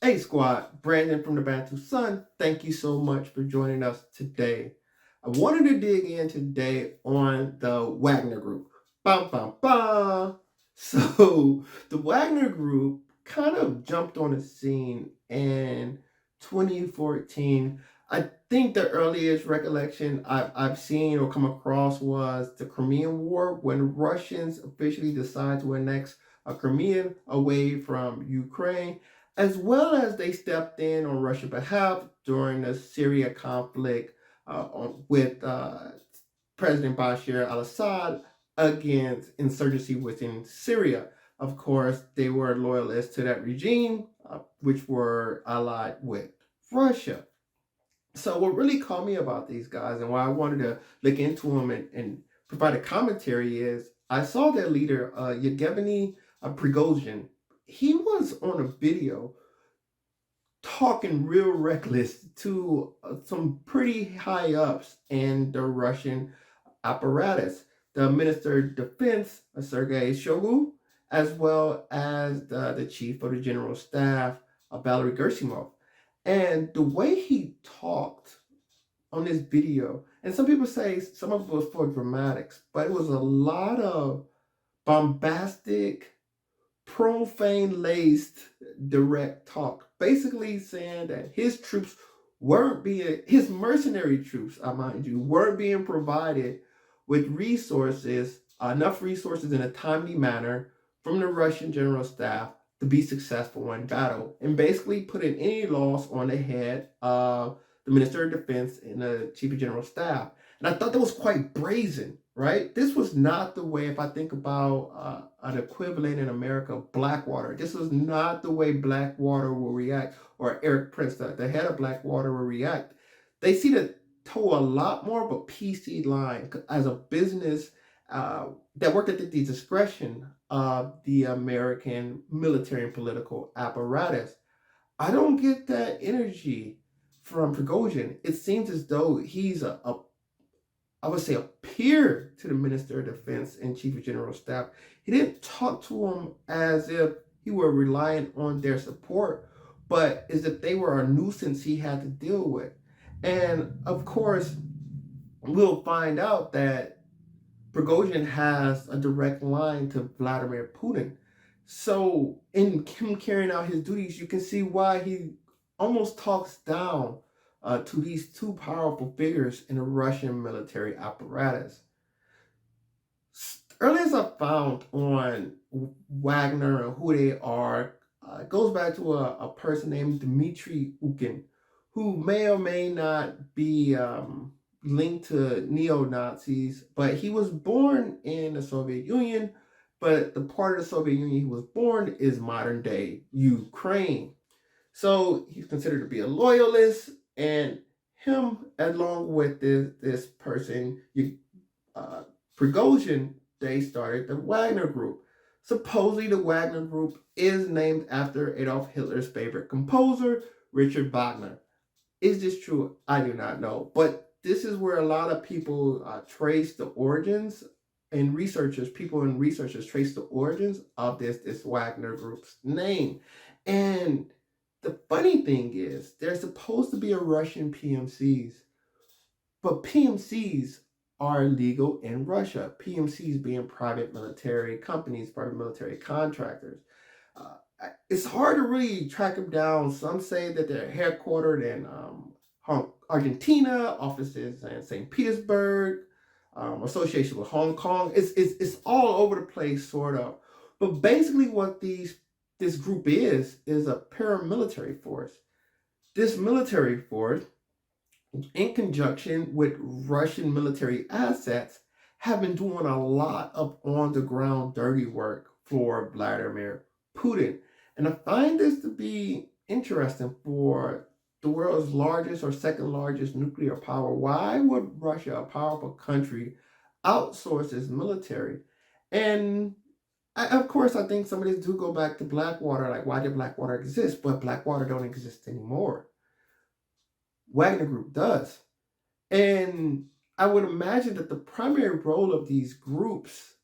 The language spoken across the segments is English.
Hey squad, Brandon from the Bantu Sun. Thank you so much for joining us today. I wanted to dig in today on the Wagner Group. Bum, bum, bum. So the Wagner Group kind of jumped on the scene in 2014. I think the earliest recollection I've seen or come across was the Crimean War, when Russians officially decided to annex a Crimea away from Ukraine, as well as they stepped in on Russia's behalf during the Syria conflict with President Bashar al-Assad against insurgency within Syria. Of course, they were loyalists to that regime, which were allied with Russia. So what really caught me about these guys and why I wanted to look into them and provide a commentary is I saw their leader, Yevgeny Prigozhin. He was on a video talking real reckless to some pretty high ups in the Russian apparatus. The Minister of Defense, Sergei Shoigu, as well as the Chief of the General Staff, Valery Gershimov. And the way he talked on this video, and some people say some of it was for dramatics, but it was a lot of bombastic, profane laced direct talk, basically saying that his troops weren't being, his mercenary troops, I mind you, weren't being provided with resources, enough resources in a timely manner from the Russian general staff to be successful in battle, and basically putting any loss on the head of the Minister of Defense and the Chief of General Staff. And I thought that was quite brazen, right? This was not the way, if I think about an equivalent in America, Blackwater, this was not the way Blackwater will react, or Eric Prince, the head of Blackwater, will react. They see the toe a lot more of a PC line as a business that worked at the discretion of the American military and political apparatus. I don't get that energy from Prigozhin. It seems as though he's I would say, a peer to the Minister of Defense and Chief of General Staff. He didn't talk to him as if he were relying on their support, but as if they were a nuisance he had to deal with. And of course, we'll find out that Prigozhin has a direct line to Vladimir Putin. So, in him carrying out his duties, you can see why he almost talks down to these two powerful figures in the Russian military apparatus. Earliest I found on Wagner and who they are, it goes back to a person named Dmitry Ukin, who may or may not be linked to neo-Nazis, but he was born in the Soviet Union, but the part of the Soviet Union he was born is modern day Ukraine. So he's considered to be a loyalist, and him, along with this person, Prigozhin, they started the Wagner Group. Supposedly, the Wagner Group is named after Adolf Hitler's favorite composer, Richard Wagner. Is this true? I do not know. But this is where a lot of people trace the origins, and people and researchers trace the origins of this Wagner Group's name. And the funny thing is, there's supposed to be a Russian PMCs, but PMCs are illegal in Russia. PMCs being private military companies, private military contractors. It's hard to really track them down. Some say that they're headquartered in Argentina, offices in St. Petersburg, association with Hong Kong. It's all over the place, sort of. But basically, what this group is a paramilitary force. This military force, in conjunction with Russian military assets, have been doing a lot of on-the-ground dirty work for Vladimir Putin. And I find this to be interesting for the world's largest or second largest nuclear power. Why would Russia, a powerful country, outsource its military? And of course, I think some of these do go back to Blackwater, like why did Blackwater exist? But Blackwater don't exist anymore. Wagner Group does. And I would imagine that the primary role of these groups,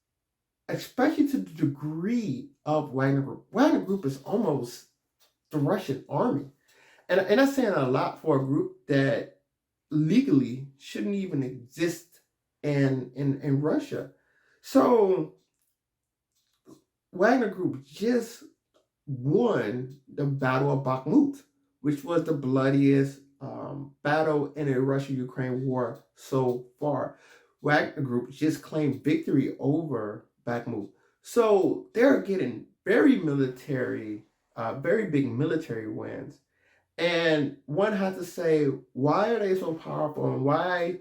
especially to the degree of Wagner Group is almost the Russian army. And that's saying a lot for a group that legally shouldn't even exist in Russia. So Wagner Group just won the Battle of Bakhmut, which was the bloodiest battle in the Russia-Ukraine war so far. Wagner Group just claimed victory over Bakhmut. So they're getting very big military wins. And one has to say, why are they so powerful and why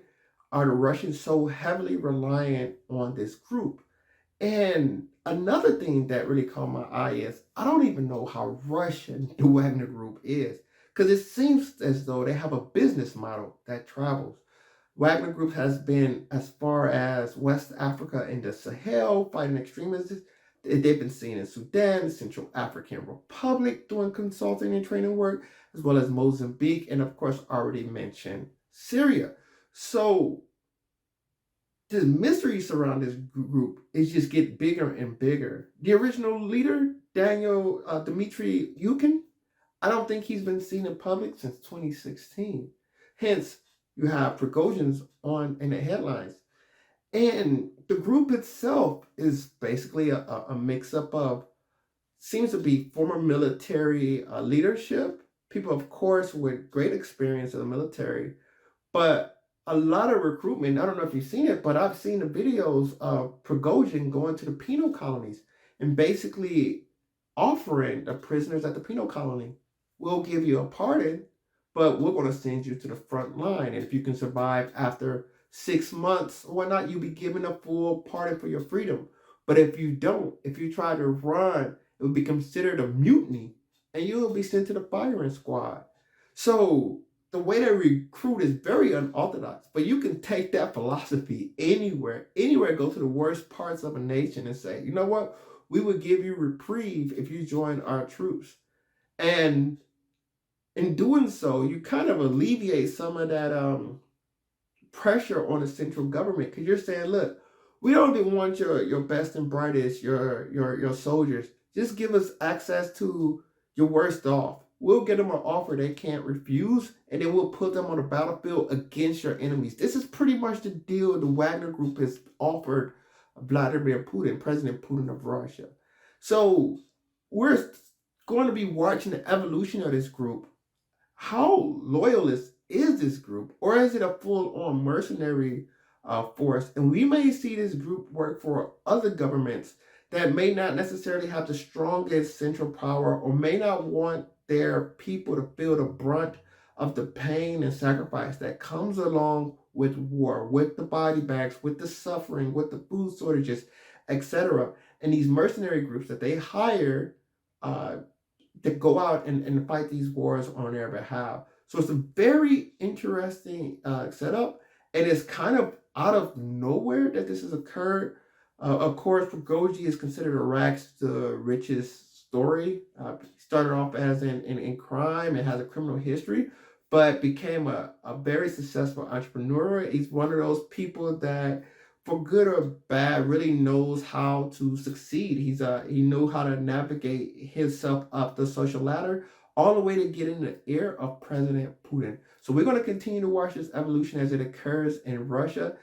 are the Russians so heavily reliant on this group? And another thing that really caught my eye is I don't even know how Russian the Wagner Group is because it seems as though they have a business model that travels. Wagner Group has been as far as West Africa and the Sahel fighting extremists. They've been seen in Sudan, the Central African Republic doing consulting and training work, as well as Mozambique, and of course, already mentioned Syria. So the mystery surrounding this group is just get bigger and bigger. The original leader, Daniel Dmitry Yukin, I don't think he's been seen in public since 2016. Hence, you have Prigozhin's on in the headlines. And the group itself is basically a mix-up of, seems to be former military leadership, people, of course, with great experience in the military, but a lot of recruitment. I don't know if you've seen it, but I've seen the videos of Prigozhin going to the penal colonies and basically offering the prisoners at the penal colony, we'll give you a pardon, but we're going to send you to the front line. And if you can survive after 6 months or whatnot, you'll be given a full pardon for your freedom. But if you don't, if you try to run, it would be considered a mutiny and you will be sent to the firing squad. So the way they recruit is very unorthodox, but you can take that philosophy anywhere, go to the worst parts of a nation and say, you know what, we would give you reprieve if you join our troops. And in doing so, you kind of alleviate some of that pressure on the central government because you're saying, look, we don't even want your best and brightest, your soldiers. Just give us access to your worst off. We'll get them an offer they can't refuse, and then we'll put them on the battlefield against your enemies. This is pretty much the deal the Wagner Group has offered Vladimir Putin, President Putin of Russia. So we're going to be watching the evolution of this group. How loyalist is this group? Or is it a full-on mercenary force? And we may see this group work for other governments that may not necessarily have the strongest central power or may not want their people to feel the brunt of the pain and sacrifice that comes along with war, with the body bags, with the suffering, with the food shortages, etc. And these mercenary groups that they hire to go out and fight these wars on their behalf. So it's a very interesting setup, and it's kind of out of nowhere that this has occurred. Of course, Prigozhin is considered a rags to riches story. Started off as in crime and has a criminal history, but became a very successful entrepreneur. He's one of those people that, for good or bad, really knows how to succeed. He knew how to navigate himself up the social ladder all the way to get in the ear of President Putin. So we're going to continue to watch this evolution as it occurs in Russia.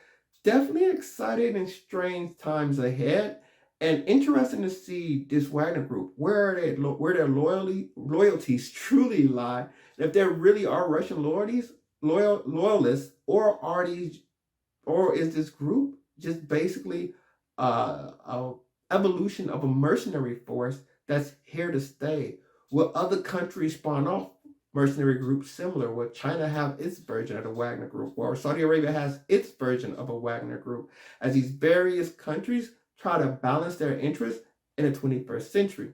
Definitely excited and strange times ahead, and interesting to see this Wagner Group, where their loyalties truly lie, and if there really are Russian loyalists, or is this group just basically a evolution of a mercenary force that's here to stay? Will other countries spawn off mercenary groups similar? Will China have its version of the Wagner Group? Or Saudi Arabia has its version of a Wagner Group? As these various countries try to balance their interests in the 21st century.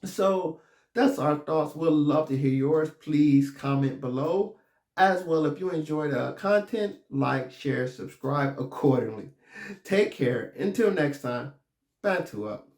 So that's our thoughts. We'd love to hear yours. Please comment below. As well, if you enjoy the content, like, share, subscribe accordingly. Take care. Until next time, Bantu up.